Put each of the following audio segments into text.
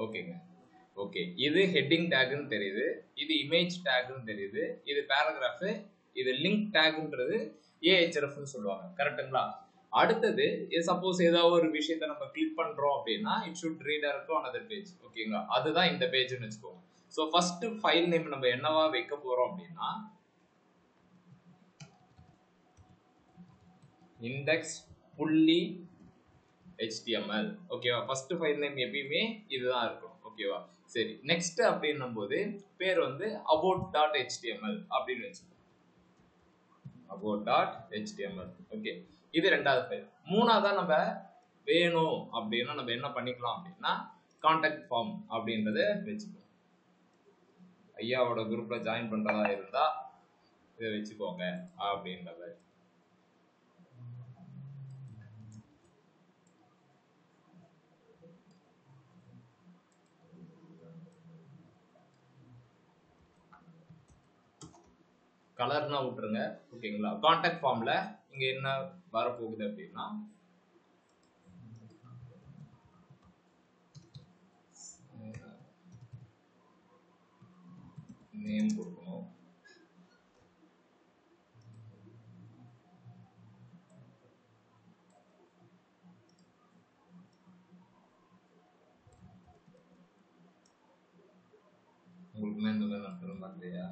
ஓகேங்க. ஓகே, இது ஹெட்டிங் டேக்னு தெரியுது, இது இமேஜ் டேக்னு தெரியுது, இது பேராகிராஃப், இது லிங்க் டேக்ன்றது ஏஹெச்எஃப்னு சொல்லுவாங்க. கரெக்ட்டுங்களா? அடுத்தது சப்போஸ் ஏதாவது ஒரு விஷயத்தை நம்ம கிளிக் பண்றோம் அப்படின்னா it should redirect to another page. ஓகேங்களா? அதுதான் இந்த பேஜ்னு வச்சுக்கோங்க. ஸோ ஃபர்ஸ்ட் ஃபைல் நேம் நம்ம என்னவா வைக்க போறோம் அப்படின்னா இண்டெக்ஸ் புள்ளி HTML. ஓகேவா? ஃபர்ஸ்ட் ஃபைல் நேம் எப்பயுமே இதுதான் இருக்கும். ஓகேவா? சரி, நெக்ஸ்ட் அப்படின்னும் போது பேர் வந்து about.html அப்படின்னு வச்சுக்கோங்க. about.html. ஓகே, இது ரெண்டாவது ஃபைல். மூணாவதா நம்ம வேணும் அப்படின்னா நம்ம என்ன பண்ணிக்கலாம் அப்படின்னா கான்டாக்ட் ஃபார்ம் அப்படின்றத வச்சுக்கோங்க. ஐயாவோட குரூப்ல ஜாயின் பண்றதா இருந்தா இதை வச்சுக்கோங்க அப்படின்றத. கலர்னா விட்டுருங்க. ஓகேங்களா? கான்டாக்ட் ஃபார்ம்ல இங்க என்ன வரப்போகுது அப்படின்னா நேம் கொடுக்கணும். உங்களுக்கு இந்த மாதிரி நான் திரும்ப இல்லையா?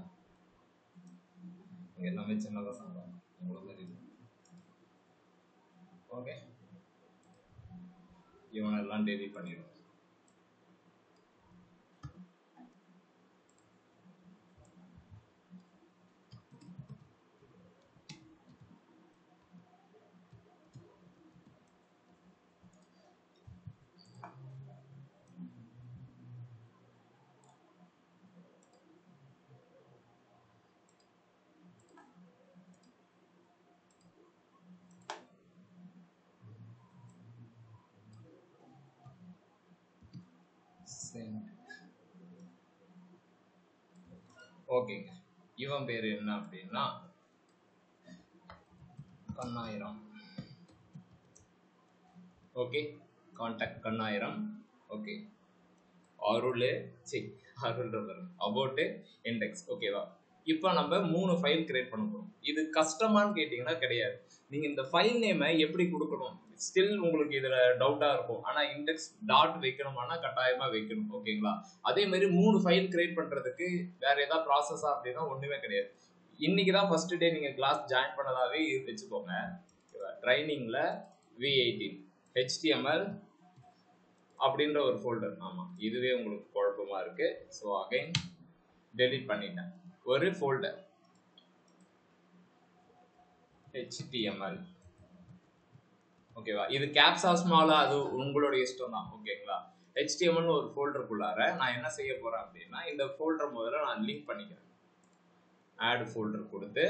எல்லாமே சின்னதாக சொல்றேன் உங்களுக்கு மாதிரி. ஓகே, இவனெல்லாம் டெலிட் பண்ணிடுவோம். ஓகேங்க, இவன் பேர் என்ன அப்படின்னா Kannayiram. Okay, contact Kannayiram. Okay, Arul about index. ஓகேவா? இப்போ நம்ம 3 ஃபைல் கிரியேட் பண்ண போறோம். இது கஷ்டமான்னு கேட்டீங்கன்னா கிடையாது. நீங்க இந்த ஃபைல் நேமை எப்படி கொடுக்கணும் ஸ்டில் உங்களுக்கு இதுல டவுட்டா இருக்கும். ஆனா இண்டெக்ஸ் டாட் வைக்கணுமானா கட்டாயமா வைக்கணும். ஓகேங்களா? அதே மாதிரி 3 ஃபைல் கிரியேட் பண்றதுக்கு வேற ஏதாவது ப்ராசஸா அப்படின்னா ஒண்ணுமே கிடையாது. இன்னைக்கு தான் ஃபர்ஸ்ட் டே நீங்க கிளாஸ் ஜாயின் பண்ணதாவே வச்சுக்கோங்க. ட்ரைனிங்ல V18 HTML அப்படின்ற ஒரு ஃபோல்டர். ஆமா, இதுவே உங்களுக்கு குழப்பமா இருக்கு. ஸோ அகைன் டெலிட் பண்ணிட்டேன். ஒரு ஃபோல்டர் HTML. ஓகேவா? இது கேப்ஸா ஸ்மாலா அது உங்களோட இஷ்டம் தான். ஓகேங்களா? HTML ஒரு ஃபோல்டருக்குள்ளார நான் என்ன செய்ய போறேன் அப்படின்னா இந்த ஃபோல்டர் முதல்ல நான் லிங்க் பண்ணிக்கிறேன். ஆட் ஃபோல்டர் கொடுத்து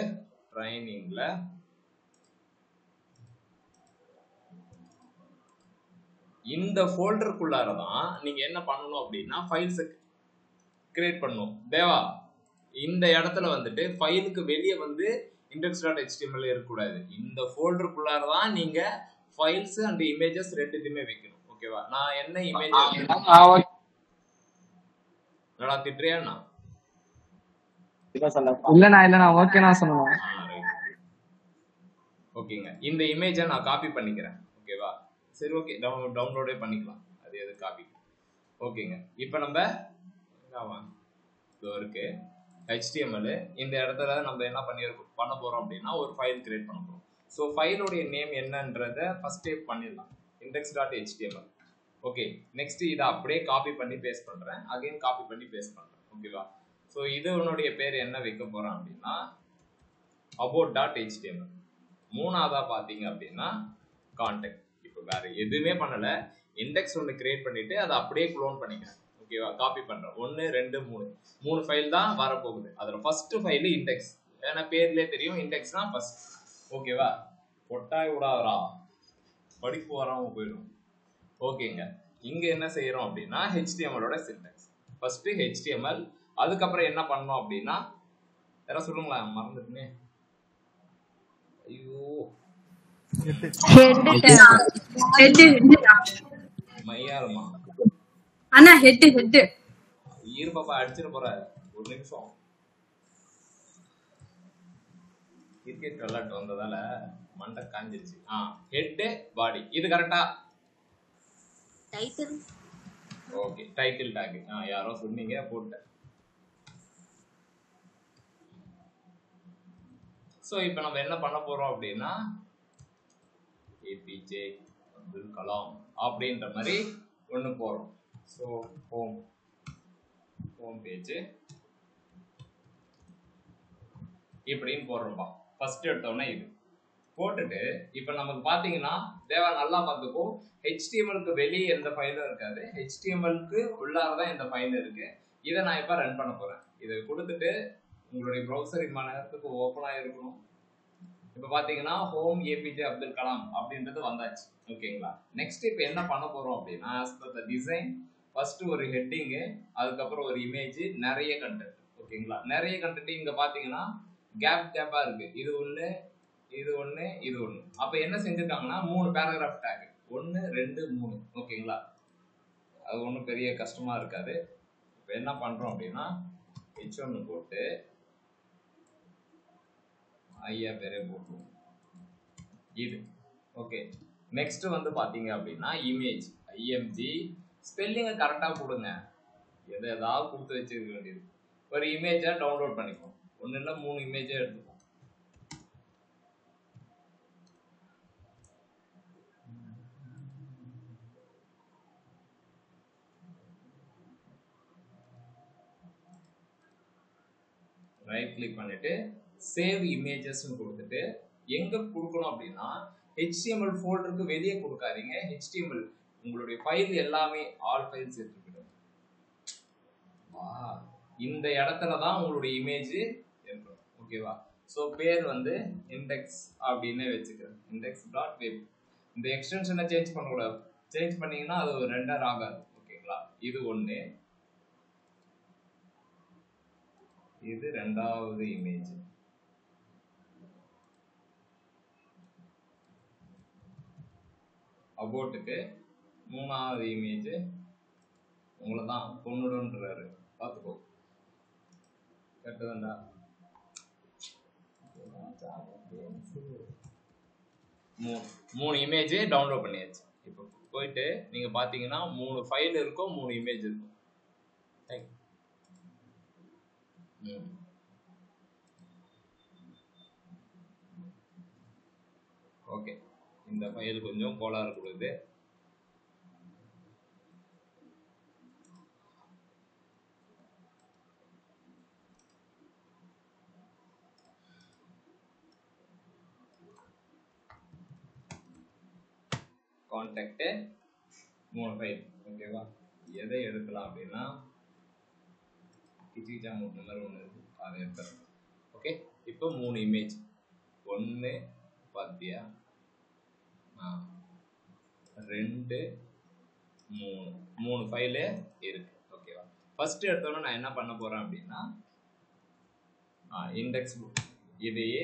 ட்ரைனிங்ல இந்த ஃபோல்டருக்குள்ளார தான் நீங்க என்ன பண்ணணும் அப்படின்னா ஃபைல்ஸ் கிரியேட் பண்ணணும். தேவா, இந்த இடத்துல வந்துட்டு ஃபைலுக்கு வெளியே வந்து index.html இருக்கக்கூடாது. இந்த ஃபோல்டருக்குள்ளார தான் நீங்க ஃபைல்ஸ் அண்ட் இமேஜஸ் ரெண்டுத்தையுமே வைக்கணும். ஓகேவா? நான் என்ன இமேஜ் நல்லா திட்டுறியாண்ணா? இல்லண்ணா ஓகேண்ணா சொல்லுங்க. ஓகேங்க, இந்த இமேஜை நான் காப்பி பண்ணிக்கிறேன். ஓகேவா? சரி, ஓகே, டவுன்லோடே பண்ணிக்கலாம். அது எது காப்பி. ஓகேங்க, இப்போ நம்ம இதோ இருக்கு HTML. இந்த இடத்துல நம்ம என்ன பண்ண போறோம் அப்படின்னா ஒரு ஃபைல் கிரியேட் பண்ண போறோம். ஸோ ஃபைலோடைய நேம் என்னன்றத ஃபர்ஸ்டே பண்ணிடலாம். index.html. ஓகே, நெக்ஸ்ட் இதை அப்படியே காப்பி பண்ணி பேஸ்ட் பண்றேன். அகைன் காப்பி பண்ணி பேஸ்ட் பண்றேன். ஓகேவா? ஸோ இதனுடைய பேர் என்ன வைக்க போறேன் அப்படின்னா about.html. மூணாவதா பாத்தீங்க அப்படின்னா கான்டாக்ட். இப்போ வேற எதுவுமே பண்ணல, இண்டெக்ஸ் ஒன்று கிரியேட் பண்ணிட்டு அதை அப்படியே க்ளோன் பண்ணிக்கிறேன். ஓகேவா? காப்பி பண்றேன். 1 2 3 ஃபைல் தான் வரப்போகுது. அதுல ஃபர்ஸ்ட் ஃபைல் இண்டெக்ஸ். ஏன்னா பேர்லயே தெரியும் இண்டெக்ஸ்னா ஃபர்ஸ்ட். ஓகேவா? பொட்டாய் விடாதரா, படிப்பு வராம போயிடும். ஓகேங்க, இங்க என்ன செய்யறோம் அப்படின்னா HTML-ஓட சின்டாக்ஸ். ஃபர்ஸ்ட் HTML, அதுக்கப்புறம் என்ன பண்ணோம் அப்படின்னா யாரா சொல்லுங்களா, மறந்துட்டுனே. ஐயோ, மையாலுமா அண்ணா ஹெட் இரு பாப்பா அடிச்சிட போற ஒரு நிமிஷம். கிரிக்கெட் விளையாட்டு வந்ததால மண்டை காஞ்சிருச்சு. ஹெட் பாடி இது கரெக்டா? டைட்டில். Okay title tag. யாரோ சொன்னீங்க போட்டேன். ஸோ இப்போ நம்ம என்ன பண்ண போறோம் அப்படின்னா ஏபிஜே அப்துல் கலாம் அப்படின்ற மாதிரி ஒன்று போகிறோம். ஸோ ஹோம் பேஜ் இப்படின்னு போடுறோம்ப்பா. ஃபர்ஸ்ட் எடுத்தோடனே இது போட்டுட்டு இப்போ நமக்கு பார்த்தீங்கன்னா தேவா நல்லா பார்த்துக்கோ, ஹெச்டிஎம்எலுக்கு வெளியே எந்த ஃபைலும் இருக்காது, ஹெச்டிஎம்எலுக்கு உள்ளாரதான் இந்த ஃபைல் இருக்கு. இதை நான் இப்போ ரன் பண்ண போறேன். இதை கொடுத்துட்டு உங்களுடைய ப்ரௌசர் இம்மா நேரத்துக்கு ஓப்பனாக இருக்கணும். இப்போ பார்த்தீங்கன்னா ஹோம் ஏபிஜே அப்துல் கலாம் அப்படின்றது வந்தாச்சு. ஓகேங்களா? நெக்ஸ்ட் இப்போ என்ன பண்ண போறோம் அப்படின்னா as per the design first ஒரு ஹெட்டிங்கு, அதுக்கப்புறம் ஒரு இமேஜ், நிறைய கண்டென்ட். ஓகேங்களா? நிறைய கண்டென்ட் இங்கே பார்த்தீங்கன்னா கேப்பா இருக்கு. இது ஒன்று, இது ஒன்று, இது ஒன்று. அப்போ என்ன செஞ்சிருக்காங்கன்னா 3 பேராகிராஃப் டேக், 1 2 3. ஓகேங்களா? அது ஒன்றும் பெரிய கஷ்டமா இருக்காது. இப்போ என்ன பண்றோம் அப்படின்னா H1 போட்டு ஐயா பேரே போட்டுருவோம் இது. ஓகே, நெக்ஸ்ட் வந்து பாத்தீங்க அப்படின்னா இமேஜ் IMG. ஸ்பெல்லிங்கை கரெக்டாக கொடுங்க, ஏதாவது கொடுத்து வச்சிருக்க வேண்டியது. ஒரு இமேஜை டவுன்லோட் பண்ணிப்போம். ஒன்று இல்லை 3 இமேஜை எடுத்துப்போம். ரைட் கிளிக் பண்ணிட்டு சேவ் இமேஜஸ்ன்னு கொடுத்துட்டு எங்க கொடுக்கணும் அப்படின்னா HTML ஃபோல்டருக்கு வெளியே கொடுக்காதீங்க. HTML உங்களுடைய ஃபைல் எல்லாமே ஆல் ஃபைல்ஸ் எடுத்துக்கிடும். இந்த இடத்துல தான் உங்களுடைய இமேஜ் இருக்கும். ஓகேவா? ஸோ பேர் வந்து இண்டெக்ஸ் அப்படின்னு வச்சுக்கிறேன், index.web. இந்த எக்ஸ்டென்ஷனை சேஞ்ச் பண்ணக்கூடாது. சேஞ்ச் பண்ணீங்கன்னா அது ஒரு ரெண்டர் ஆகாது. ஓகேங்களா? இது ஒன்று. இது ரெண்டாவது இமேஜ். அபோட்டுக்கு 3வது இமேஜ் உங்களை தான் கொண்டுடுன்றாரு, பார்த்துக்கோ. கரெக்டுதான்டா? 3 இமேஜ் டவுன்லோட் பண்ணியாச்சு. இப்போ போயிட்டு நீங்க பாத்தீங்கன்னா 3 ஃபைல் இருக்கும், 3 இமேஜ் இருக்கும். ஓகே, இந்த ஃபைல் கொஞ்சம் கோளாறு கொடுக்குது. Contact 3 file. ஓகேவா? எதை எடுக்கலாம் அப்படின்னா கிச்சிஜா நம்பர் ஒன்று இருக்கு, அதை எடுத்துறேன். ஓகே, இப்போ 3 இமேஜ். 1 பாத்தியா, 2 3 ஃபைலு இருக்கு. ஓகேவா? ஃபர்ஸ்ட் எடுத்தோன்னா நான் என்ன பண்ண போறேன் அப்படின்னா இண்டெக்ஸ் இதையே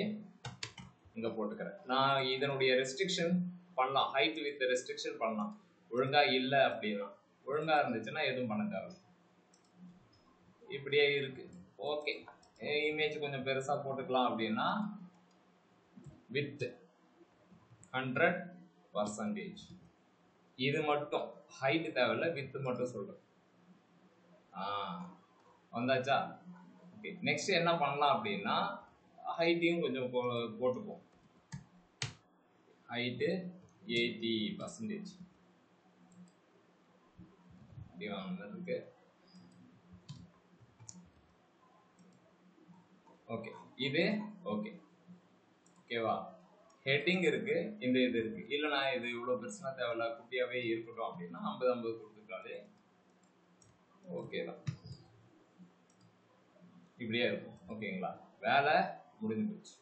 இங்க போட்டுக்கிறேன். நான் இதனுடைய ரெஸ்ட்ரிக்ஷன் பண்ணலாம், ஹைட் வித் ரெஸ்ட்ரிக்ஷன் பண்ணலாம். ஒழுங்கா இல்லை அப்படின்னா, ஒழுங்கா இருந்துச்சுன்னா எதுவும் பண்ண தேவை. இப்படியே இருக்கு. ஓகே, இமேஜ் கொஞ்சம் பெருசா போட்டுக்கலாம் அப்படின்னா வித் 100%. இது மட்டும் ஹைட் தேவையில்ல, வித் மட்டும் சொல்றேன். வந்தாச்சா? ஓகே, நெக்ஸ்ட் என்ன பண்ணலாம் அப்படின்னா ஹைட்டையும் கொஞ்சம் போட்டுப்போம். ஹைட்டு 80% அப்படி வாங்கினது இருக்கு. ஓகே, இது ஓகே. ஓகேவா? ஹெட்டிங் இருக்கு, இந்த இது இருக்கு. இல்லைனா இது இவ்வளோ பெருசுனா தேவையில்ல, குட்டியாவே இருக்கட்டும் அப்படின்னா 50-50 கொடுத்துட்டாலே ஓகே தான். இப்படியே இருக்கும். ஓகேங்களா? வேலை முடிஞ்சு போச்சு.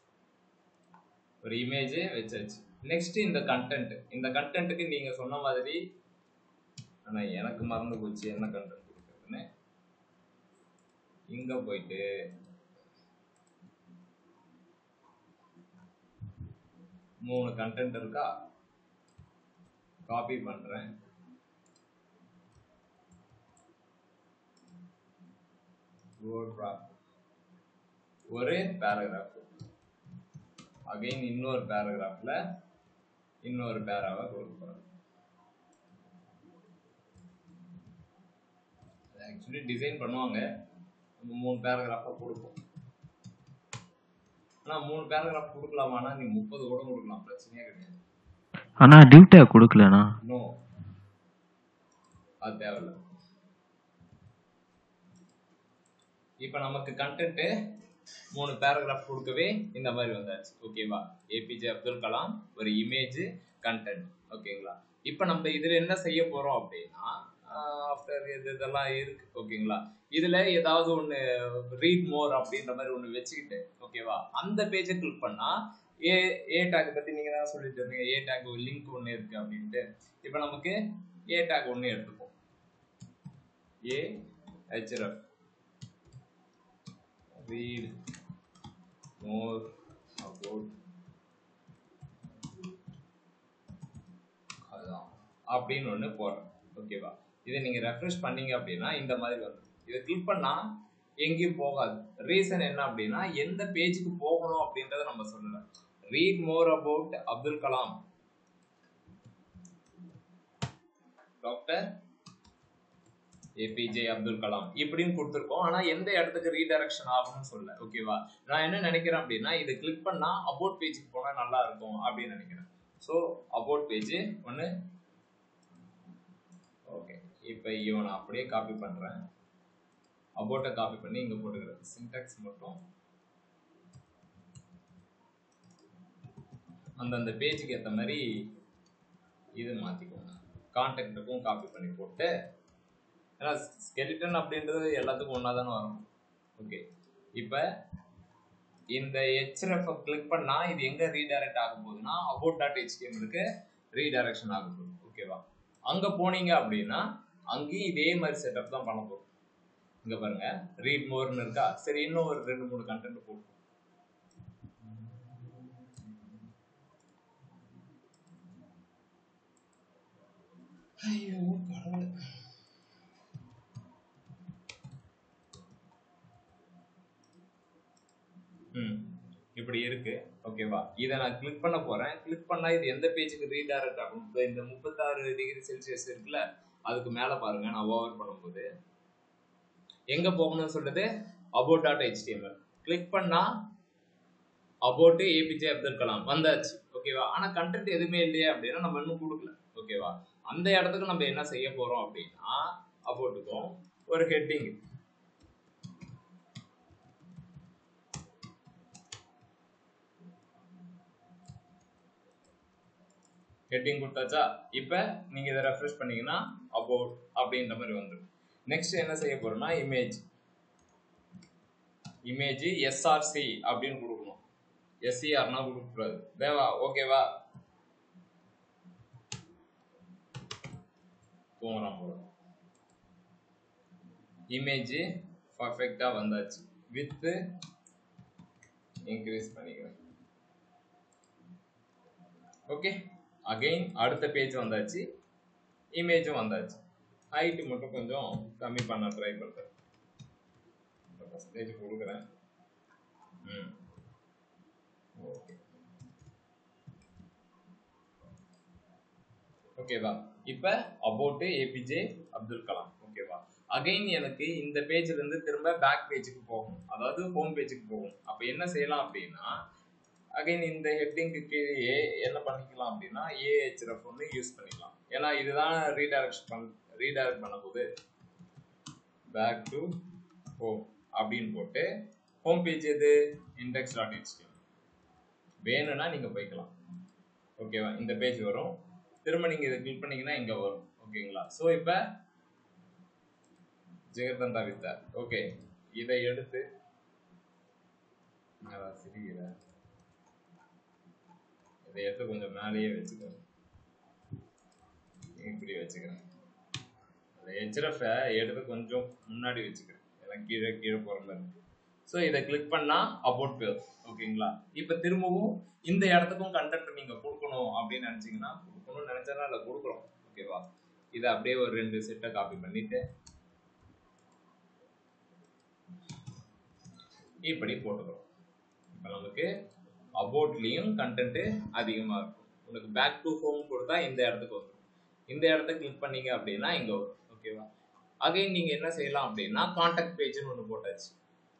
ஒரு இமேஜ் வச்சாச்சு. நெக்ஸ்ட் இந்த கண்டென்ட். இந்த கண்டென்ட்டுக்கு நீங்க சொன்ன மாதிரி, ஆனா எனக்கு மறந்து போச்சு என்ன கண்டென்ட் கொடுக்குறதுன்னு. இங்க போயிட்டு மூணு கண்டென்ட் இருக்கா, காப்பி பண்றேன். ஒரே பேராகிராஃப், அகைன் இன்னொரு பேராகிராஃப்ல இன்னொரு பேராவை கொடுக்க போறேன். ஆக்சுவலி டிசைன் பண்ணுவாங்க, நம்ம 3 பேராகிராஃபா கொடுப்போம். ஆனா 3 பேராகிராஃப் கொடுக்கலாமானா நீ 30 கூட கொடுக்கலாம், பிரச்சனையே கிடையாது. ஆனா டியூ டேக் கொடுக்கலனா நோ, அது தேவையில்ல. இப்போ நமக்கு கண்டென்ட் 3 பேராகிராஃப் கொடுக்கவே இந்த மாதிரி வந்தாச்சு. ஓகேவா? ஏபிஜே அப்துல் கலாம், ஒரு இமேஜ், கண்டென்ட். ஓகேங்களா? இப்போ நம்ம இதுல என்ன செய்ய போறோம் அப்படின்னா, ஆஃப்டர் இதெல்லாம் இருக்கு. ஓகேங்களா? இதுல ஏதாவது ஒன்று ரீட் மோர் அப்படின்ற மாதிரி ஒன்று வச்சுக்கிட்டு, ஓகேவா, அந்த பேஜை கிளிக் பண்ணா ஏ டேக் பத்தி நீங்க தான் சொல்லிட்டு இருந்தீங்க, ஏ டேக் லிங்க் ஒன்று இருக்கு அப்படின்ட்டு. இப்போ நமக்கு ஏ டேக் ஒன்று எடுத்துப்போம், a href read more about கலாம் அப்படின்னு ஒன்று போடுறேன். ஓகேவா? இதை நீங்க ரெஃப்ரெஷ் பண்ணீங்க அப்படின்னா இந்த மாதிரி வரும். இதை கிளிக் பண்ணா எங்கேயும் போகாது. ரீசன் என்ன அப்படின்னா, எந்த பேஜுக்கு போகணும் அப்படின்றத நம்ம சொல்லல. Read more about Abdul Kalam, doctor APJ Abdul Kalam இப்படின்னு கொடுத்துருக்கோம். ஆனா எந்த இடத்துக்கு ரீடைரக்ஷன் ஆகும்னு சொல்ல. ஓகேவா? நான் என்ன நினைக்கிறேன் அப்படின்னா, இதை கிளிக் பண்ணா அபவுட் பேஜுக்கு போனா நல்லா இருக்கும் அப்படின்னு நினைக்கிறேன். ஸோ அபவுட் பேஜ் ஒன்று. ஓகே, இப்போ இவனை அப்படியே காப்பி பண்றேன், அபவுட்டை காப்பி பண்ணி இங்க போட்டுக்கிறேன். சின்டாக்ஸ் மட்டும் அந்தந்த பேஜுக்கு ஏற்ற மாதிரி இது மாத்திக்கோங்க. கான்டாக்டுக்கும் காப்பி பண்ணி போட்டு, ஏன்னா ஸ்கெலிட்டன் அப்படின்றது எல்லாத்துக்கும் ஒன்றா தானே வரும். ஓகே, இப்போ இந்த ஹெச்எஃப் கிளிக் பண்ணா இது எங்க ரீடைரக்ட் ஆக போகுதுன்னா about.html ரீடைரக்ஷன் ஆக போகுது. ஓகேவா? அங்க போனீங்க அப்படின்னா அங்கேயும் இதே மாதிரி செட்டப் தான் பண்ண போகும். இங்க பாருங்க, ரீட் மோர்னு இருக்கா. சரி, இன்னும் ஒரு 2-3 கண்டென்ட் போட்டு, ஐயோ கடவுளே, இப்படி இருக்கு. ஓகேவா? இதை நான் கிளிக் பண்ண போறேன். கிளிக் பண்ணா இது எந்த பேஜுக்கு ரீடைரக்ட் ஆகும்? இந்த 36 டிகிரி செல்சியஸ் இருக்குல்ல, அதுக்கு மேல பாருங்க. நான் ஓவர் பண்ணும்போது எங்க போகணும்னு சொல்றது about.html. கிளிக் பண்ணா about ஏபிஜே அப்துல் கலாம் வந்தாச்சு. ஓகேவா? ஆனா கண்டென்ட் எதுவுமே இல்லையே அப்படின்னா நம்ம இன்னும் கொடுக்கல. ஓகேவா? அந்த இடத்துக்கு நம்ம என்ன செய்ய போறோம் அப்படின்னா, அபவுட்டுக்கும் ஒரு ஹெட்டிங், ஹெட்டிங் கொடுத்தாச்சா? இப்போ நீங்க இதை ரெஃப்ரெஷ் பண்ணீங்கன்னா அபவுட் அப்படின்ற மாதிரி வந்துடும். நெக்ஸ்ட் என்ன செய்ய போறோம்னா, இமேஜ் எஸ்ஆர்சி அப்படின்னு கொடுக்கணும். எஸ்சிஆர்னா கொடுக்கக்கூடாது. தேவா? ஓகேவா? தூங்குறான் போல. இமேஜ் பர்ஃபெக்டா வந்தாச்சு. வித் இன்க்ரீஸ் பண்ணிக்கிறேன். ஓகே, அகைன் அடுத்த பேஜ் வந்தாச்சு, இமேஜும் வந்தாச்சு. ஹைட் மட்டும் கொஞ்சம் கம்மி பண்ண ட்ரை பண்றேன். பர்சன்டேஜ் கொடுக்குறேன். ஓகே, ஓகேவா? இப்போ அபவுட் ஏபிஜே அப்துல் கலாம். ஓகேவா? அகைன் எனக்கு இந்த பேஜ்ல இருந்து திரும்ப பேக் பேஜுக்கு போகணும், அதாவது ஹோம் பேஜுக்கு போகணும். அப்ப என்ன செய்யலாம் அப்படின்னா, அகைன் இந்த ஹெட்டிங்க்கு கீழே என்ன பண்ணிக்கலாம் அப்படின்னா, ஏஹெச்எஃப் வந்து யூஸ் பண்ணிக்கலாம். ஏன்னா இதுதான் ரீடைரக்ட் பண்ண போது. பேக் டு ஹோம் அப்படின்னு போட்டு, ஹோம் பேஜ் எது? index.html. வேணும்னா நீங்க போய்க்கலாம். ஓகேவா? இந்த பேஜ் வரும், திரும்ப நீங்க இதை கிளிக் பண்ணீங்கன்னா இங்க வரும். ஓகேங்களா? ஸோ இப்போ ஜெகதந்தா வித்தார். ஓகே, இதை எடுத்து இதை எடுத்து கொஞ்சம் மேலேயே வச்சுக்கிறேன், இப்படி வச்சுக்கிறேன். அந்த ஹெச்எஃப் எடுத்து கொஞ்சம் முன்னாடி வச்சுக்கிறேன், ஏன்னா கீழே கீழே போகிற மாதிரி இருக்கு. ஸோ இதை கிளிக் பண்ணா அபவுட் பேஜ். ஓகேங்களா? இப்போ திரும்பவும் இந்த இடத்துக்கும் கண்டென்ட் நீங்க கொடுக்கணும் அப்படின்னு நினைச்சீங்கன்னா, கொடுக்கணும்னு நினைச்சா இல்லை கொடுக்குறோம். ஓகேவா? இதை அப்படியே ஒரு 2 செட்டை காப்பி பண்ணிட்டு இப்படி போட்டுக்கிறோம். இப்போ நமக்கு அபவுட்லேயும் கண்டென்ட்டு அதிகமாக இருக்கும். உங்களுக்கு பேக் டு ஹோம் கொடுத்தா இந்த இடத்துக்கு வரும். இந்த இடத்த கிளிக் பண்ணீங்க அப்படின்னா இங்கே வரும். ஓகேவா? அகைன் நீங்கள் என்ன செய்யலாம் அப்படின்னா கான்டாக்ட் பேஜ்னு ஒன்று போட்டாச்சு.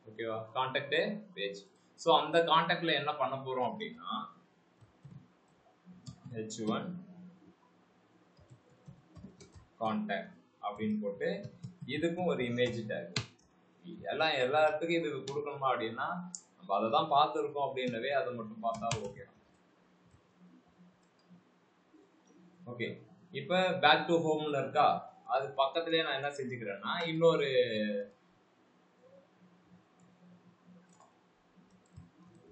ஓகேவா? Contact page. ஸோ அந்த கான்டாக்டில் என்ன பண்ண போகிறோம் அப்படின்னா h1 கான்டாக்ட் அப்படின்னு போட்டு இதுக்கும் ஒரு இமேஜ் டேக் எல்லா இடத்துக்கும் இது கொடுக்கணுமா அப்படின்னா நம்ம அதை தான் பார்த்துருக்கோம் அப்படின்றவே அதை மட்டும் பார்த்தா ஓகே. ஓகே, இப்போ பேக் டு ஹோம்னு இருக்கா, அது பக்கத்துலேயே நான் என்ன செஞ்சுக்கிறேன்னா இன்னொரு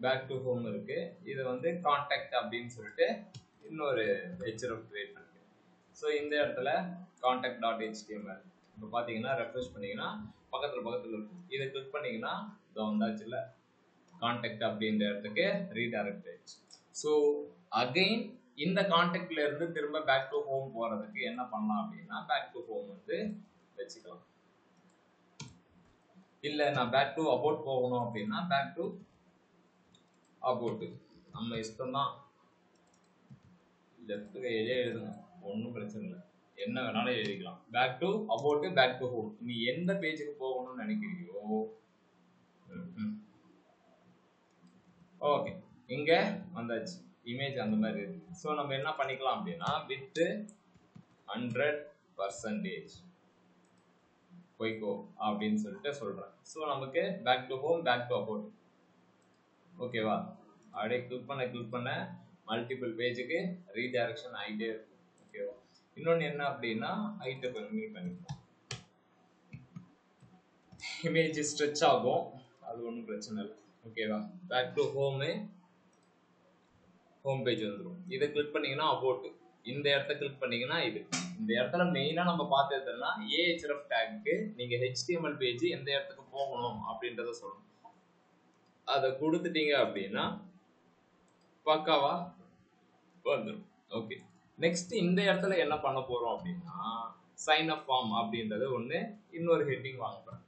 பேக் டு ஹோம் இருக்கு. இது வந்து கான்டாக்ட் அப்படின்னு சொல்லிட்டு இன்னொரு href கிரியேட் பண்ணிக்கிறேன். ஸோ இந்த இடத்துல contact.html இப்போ பார்த்தீங்கன்னா ரெஃப்ரெஷ் பண்ணீங்கன்னா பக்கத்தில் இருக்கும். இதை கிளிக் பண்ணீங்கன்னா இதோ வந்தாச்சுல்ல கான்டாக்ட் அப்படின்ற இடத்துக்கு ரீடைரக்ட் ஆயிடுச்சு. ஸோ அகைன் இந்த கான்டாக்ட்ல இருந்து திரும்ப பேக் டு ஹோம் போறதுக்கு என்ன பண்ணலாம் அப்படின்னா பேக் டு ஹோம் வந்து வச்சுக்கலாம். இல்லை நான் பேக் டு அபவுட் போகணும் அப்படின்னா பேக் டு அபவுட் நம்ம இஷ்டம் தான். லெஃப்ட் கையிலே எழுதுங்க, ஒன்றும் பிரச்சனை இல்லை, என்ன வேணாலும் எழுதிக்கலாம். Back to about, back to home, நீ எந்த பேஜுக்கு போகணும்னு நினைக்கிறீங்களோ. ஓகே, இங்க வந்தாச்சு, இமேஜ் அந்த மாதிரி இருக்கு. ஸோ நம்ம என்ன பண்ணிக்கலாம் அப்படின்னா வித் 100% போய்க்கோ அப்படின்னு சொல்லிட்டு சொல்றேன். ஸோ நமக்கு back to home, back to about. ஓகேவா? அப்படியே கிளிக் பண்ண மல்டிபிள் பேஜுக்கு ரீடைரக்ஷன் ஆகிட்டே இருக்கும். ஓகேவா? இன்னொன்று என்ன அப்படின்னா ஹைட்டை கம்மி பண்ணிக்கலாம், இமேஜ் ஸ்ட்ரெச் ஆகும், அது ஒன்றும் பிரச்சனை இல்லை. ஓகேவா? பேக் டு ஹோம் பேஜ் வந்துடும். இதை கிளிக் பண்ணீங்கன்னா அபவுட், இந்த இடத்த கிளிக் பண்ணீங்கன்னா இது. இந்த இடத்துல மெயினாக நம்ம பார்த்ததுன்னா ahref டேக்கு நீங்கள் HTML பேஜ் எந்த இடத்துக்கு போகணும் அப்படின்றத சொல்லணும். அதை கொடுத்துட்டீங்க அப்படின்னா பக்காவா வந்துடும். ஓகே, நெக்ஸ்ட் இந்த இடத்துல என்ன பண்ண போறோம் அப்படின்னா சைன் அப் ஃபார்ம் அப்படின்றது ஒன்று, இன்னொரு ஹெட்டிங் வாங்க போறேன்,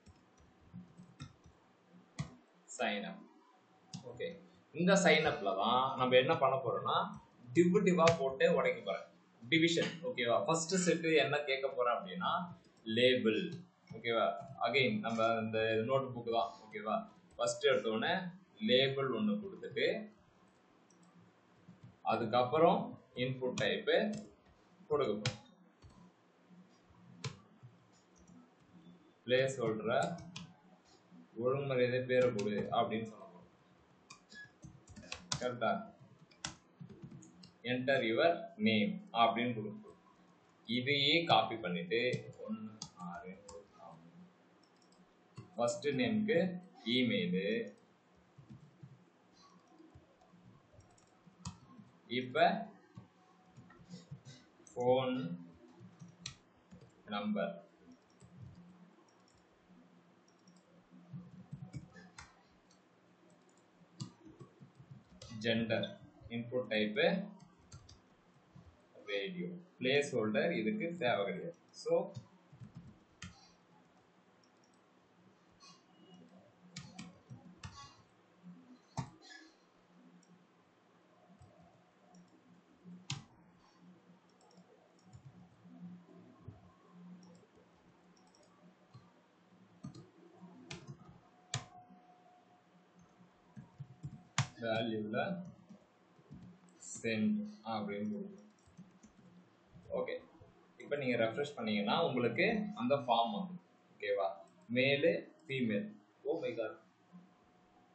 சைன் அப். ஓகே, இந்த சைன் அப்ல தான் நம்ம என்ன பண்ண போறோம்னா டிவா போட்டு உடைக்க போறேன், டிவிஷன். ஓகேவா? ஃபர்ஸ்ட் செட் என்ன கேட்க போறேன் அப்படின்னா லேபிள். ஓகேவா? அகைன் நம்ம இந்த நோட் புக் தான். ஓகேவா? ஃபர்ஸ்ட் எடுத்தோடனே லேபிள் ஒன்று கொடுத்துட்டு அதுக்கப்புறம் இன்புட் டைப் கொடுக்க போறோம். பிளேஸ் ஹோல்டர ஒழுங்குமரியாதை பேரை கொடு அப்படின்னு சொல்ல போறோம். கரெக்டா? என்டர் யுவர் நேம் அப்படின்னு கொடுப்போம். இதையே காப்பி பண்ணிட்டு 1 6 ஃபர்ஸ்ட் நேமுக்கு இமெயில், இப்ப phone number, gender, input type radio, place holder இதுக்கு தேவை கிடையாது. ஸோ வேல்யூல சென்ட் அப்படின்னு கொடுக்கும். ஓகே, இப்போ நீங்கள் ரெஃப்ரெஷ் பண்ணீங்கன்னா உங்களுக்கு அந்த ஃபார்ம் வந்து ஓகேவா? மேலு ஃபீமேல். ஓ மை காட்,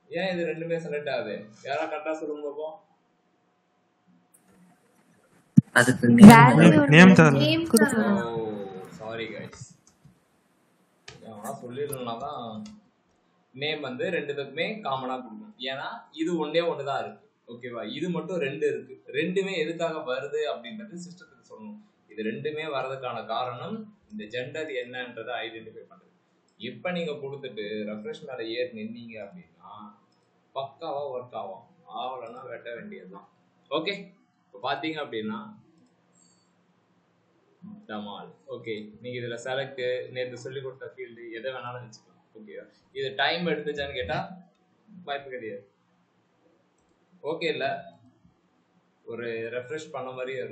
ஏன் இது ரெண்டுமே செலக்ட் ஆகுது? யாரா கரெக்டாக சொல்லுங்க பார்ப்போம். அதுக்கு நேம் தரல. சாரி கைஸ், சொல்லிடலனா தான் நேம் வந்து ரெண்டுத்துக்குமே காமனா கொடுக்கும். ஏன்னா இது ஒன்னே ஒன்று தான் இருக்கு. ஓகேவா? இது மட்டும் 2 இருக்கு. ரெண்டுமே எதுக்காக வருது அப்படின்றது சிஸ்டத்துக்கு சொல்லணும். இது ரெண்டுமே வர்றதுக்கான காரணம் இந்த ஜெண்டர் என்னன்றதை ஐடென்டிஃபை பண்றது. இப்போ நீங்க கொடுத்துட்டு ரெஃப்ரெஷ் மேல ஏறி நின்னீங்க அப்படின்னா பக்காவா ஒர்க் ஆகும். ஆகலைன்னா வெட்ட வேண்டியதுதான். ஓகே, இப்போ பார்த்தீங்க அப்படின்னா டமால். ஓகே, நீங்க இதுல செலக்ட், நேற்று சொல்லி கொடுத்த ஃபீல்டு எதை வேணாலும் வச்சுக்கலாம். ஓகேவா? இது டைம் எடுத்துச்சான்னு கேட்டா வாய்ப்பு கிடையாது. ஓகே இல்ல, ஒரு ரெஃப்ரெஷ் பண்ண மாதிரியும்